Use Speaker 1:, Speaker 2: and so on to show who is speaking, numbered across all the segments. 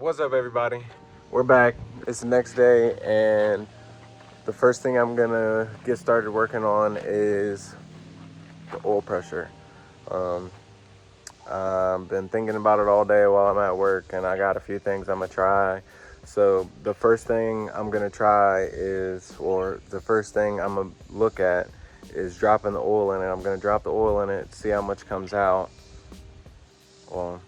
Speaker 1: What's up, everybody? We're back. It's the next day, and the first thing I'm gonna get started working on is the oil pressure. I've been thinking about it all day while I'm at work, and I got a few things I'm gonna try. So the first thing I'm gonna try is, or the first thing I'm gonna look at is dropping the oil in it. I'm gonna drop the oil in it, see how much comes out. Well,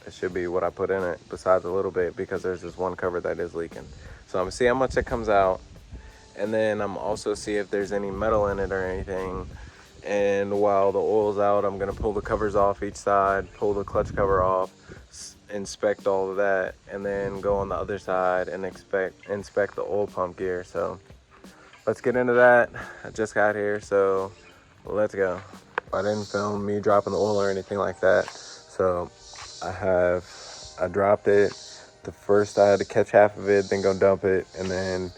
Speaker 1: it should be what I put in it, besides a little bit, because there's this one cover that is leaking. So I'm gonna see how much it comes out, and then I'm also see if there's any metal in it or anything. And while the oil's out, I'm gonna pull the covers off each side, pull the clutch cover off, inspect all of that, and then go on the other side and inspect the oil pump gear. So let's get into that. I just got here, so let's go. I didn't film me dropping the oil or anything like that. So I dropped it. The first I had to catch half of it, then go dump it, and then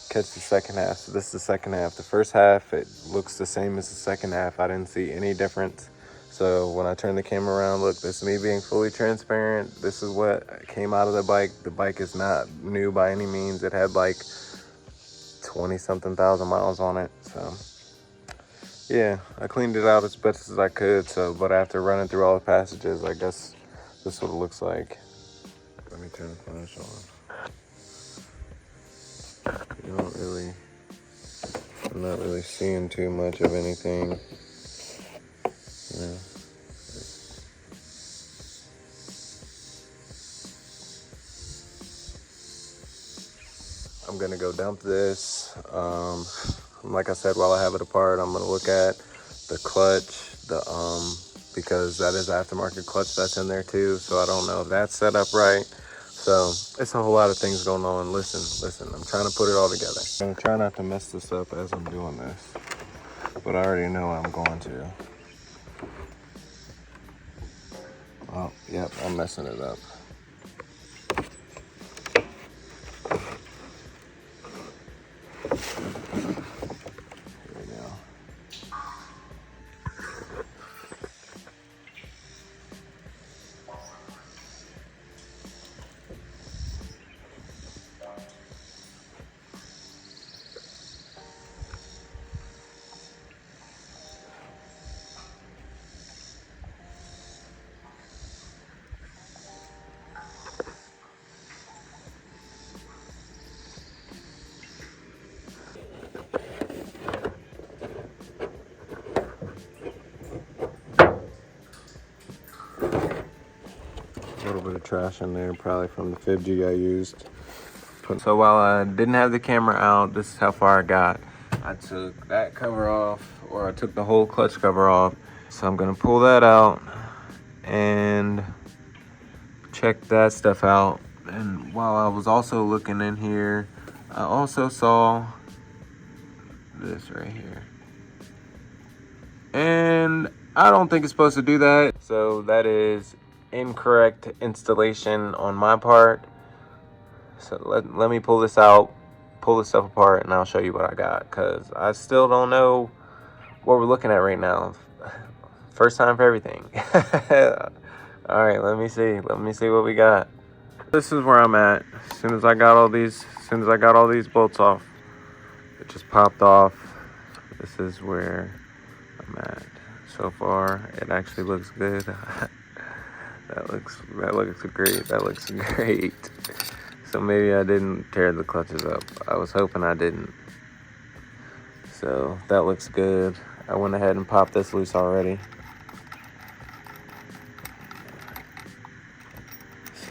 Speaker 1: catch the second half. So this is the second half. The first half, it looks the same as the second half. I didn't see any difference. So when I turn the camera around, look, this is me being fully transparent. This is what came out of the bike. The bike is not new by any means. It had like 20 something thousand miles on it. So yeah, I cleaned it out as best as I could. So, but after running through all the passages, I guess this is what it looks like. Let me turn the flash on. I'm not really seeing too much of anything. Yeah. I'm gonna go dump this. Like I said, while I have it apart, I'm gonna look at the clutch, because that is aftermarket clutch that's in there too. So I don't know if that's set up right. So it's a whole lot of things going on. Listen, I'm trying to put it all together. I'm gonna try not to mess this up as I'm doing this, but I already know I'm going to. Oh, yep, I'm messing it up. Here we go. A little bit of trash in there, probably from the fib jig I used. So while I didn't have the camera out, this is how far I got. I took that cover off, or I took the whole clutch cover off. So I'm gonna pull that out and check that stuff out. And while I was also looking in here, I also saw this right here. And I don't think it's supposed to do that. So that is incorrect installation on my part. So let me pull this out, pull this stuff apart, and I'll show you what I got, because I still don't know what we're looking at right now. First time for everything. All right, let me see what we got. This is where I'm at. As soon as I got all these bolts off, it just popped off. This is where I'm at. So far, it actually looks good. That looks great. That looks great. So maybe I didn't tear the clutches up. I was hoping I didn't. So that looks good. I went ahead and popped this loose already.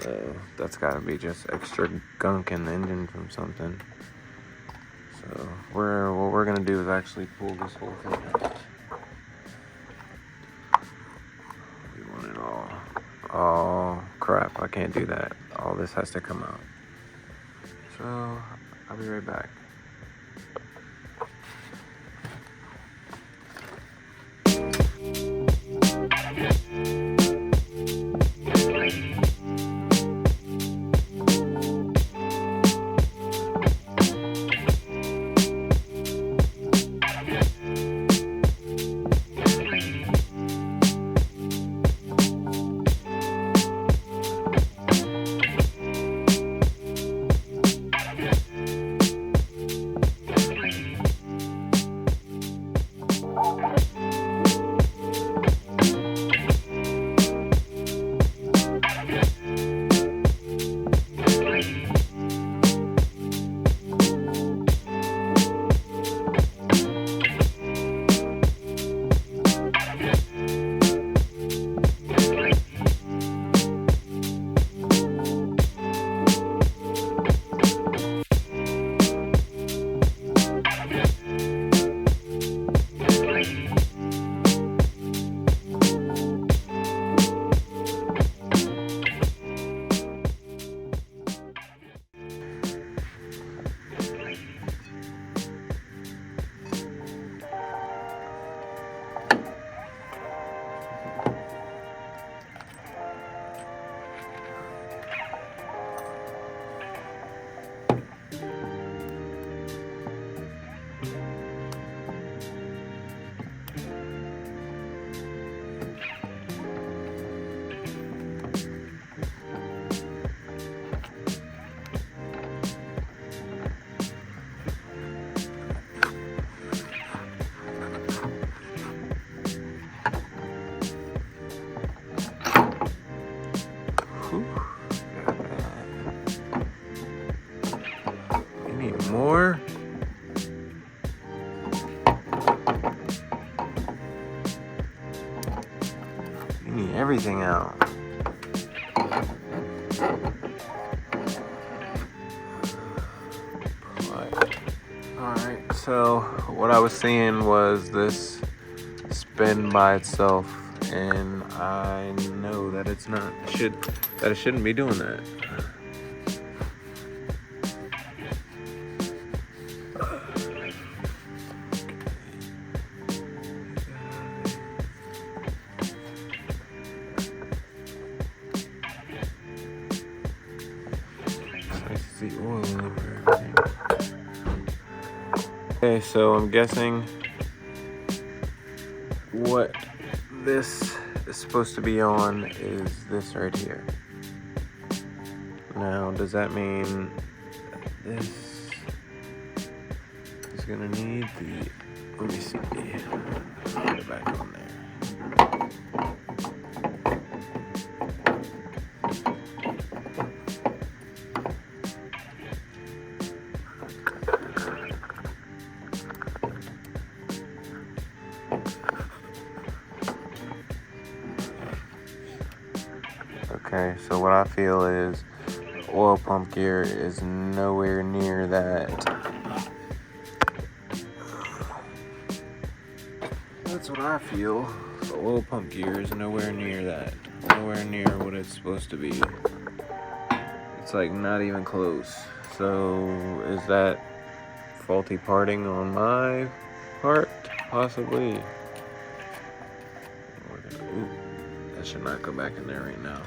Speaker 1: So that's gotta be just extra gunk in the engine from something. So what we're gonna do is actually pull this whole thing out. We want it all. Oh crap, I can't do that. All this has to come out. So I'll be right back. More. You need everything out. Alright, so what I was seeing was this spin by itself, and I know that it's not that it shouldn't be doing that. The oil over everything. Okay, so I'm guessing what this is supposed to be on is this right here. Now, does that mean this is gonna need the, let me see, put it back on there. Okay, so what I feel is oil pump gear is nowhere near that. That's what I feel. The oil pump gear is nowhere near that. Nowhere near what it's supposed to be. It's like not even close. So is that faulty parting on my part? Possibly. Ooh, that should not go back in there right now.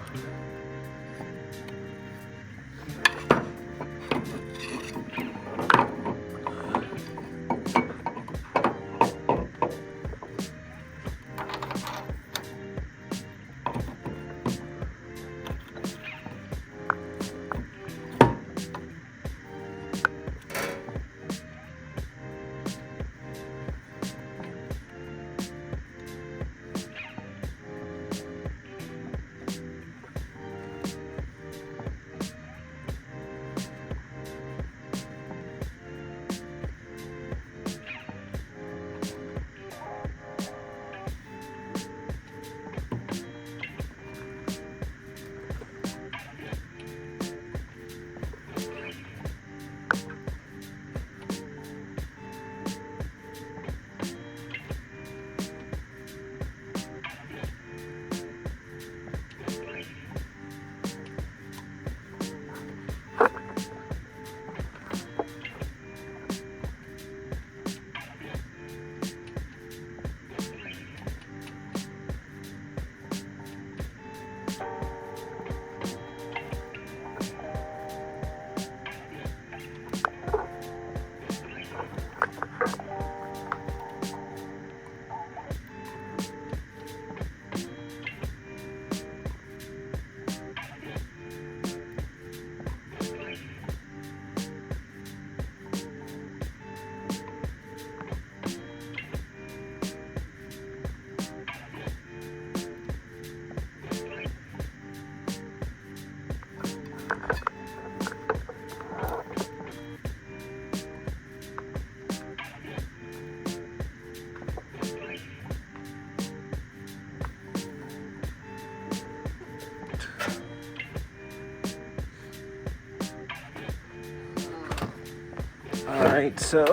Speaker 1: Alright, so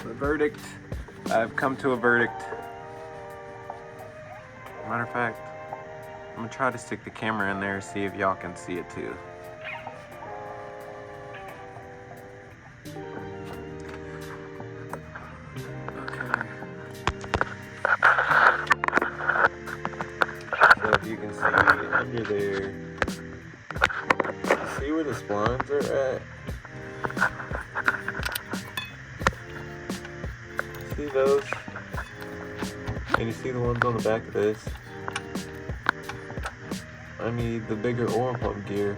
Speaker 1: the verdict, I've come to a verdict. Matter of fact, I'm gonna try to stick the camera in there, see if y'all can see it too. Okay. So if you can see under there, see where the splines are at? see those? And you see the ones on the back of this? I need the bigger oil pump gear.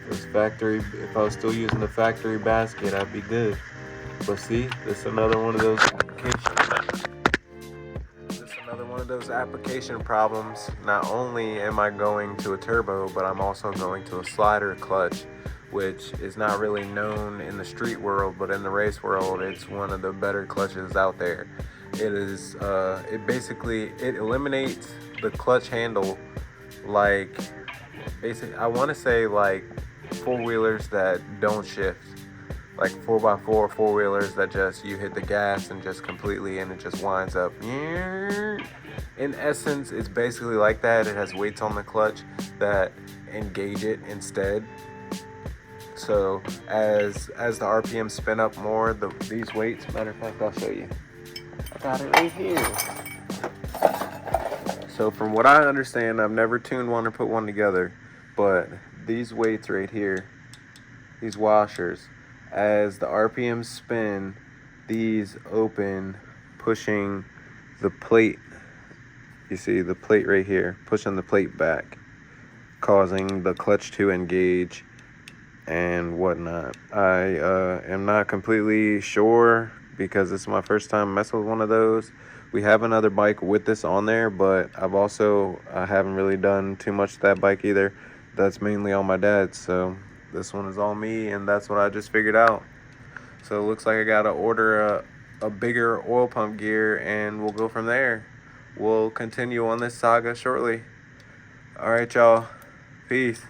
Speaker 1: This factory, if I was still using the factory basket, I'd be good. But see, this is another one of those application problems. Not only am I going to a turbo, but I'm also going to a slider clutch, which is not really known in the street world, but in the race world, it's one of the better clutches out there. It is, it eliminates the clutch handle, like, I want to say like four-wheelers that don't shift. Like 4x4 four-wheelers that just, you hit the gas and just completely, and it just winds up. In essence, it's basically like that. It has weights on the clutch that engage it instead. So as the RPM spin up more, these weights, matter of fact, I'll show you. I got it right here. So from what I understand, I've never tuned one or put one together, but these weights right here, these washers, as the RPMs spin, these open, pushing the plate. You see the plate right here, pushing the plate back, causing the clutch to engage and whatnot. I am not completely sure because this is my first time messing with one of those. We have another bike with this on there, but I haven't really done too much to that bike either. That's mainly on my dad's, so this one is on me, and that's what I just figured out. So it looks like I gotta order a bigger oil pump gear, and we'll go from there. We'll continue on this saga shortly. All right, y'all. Peace.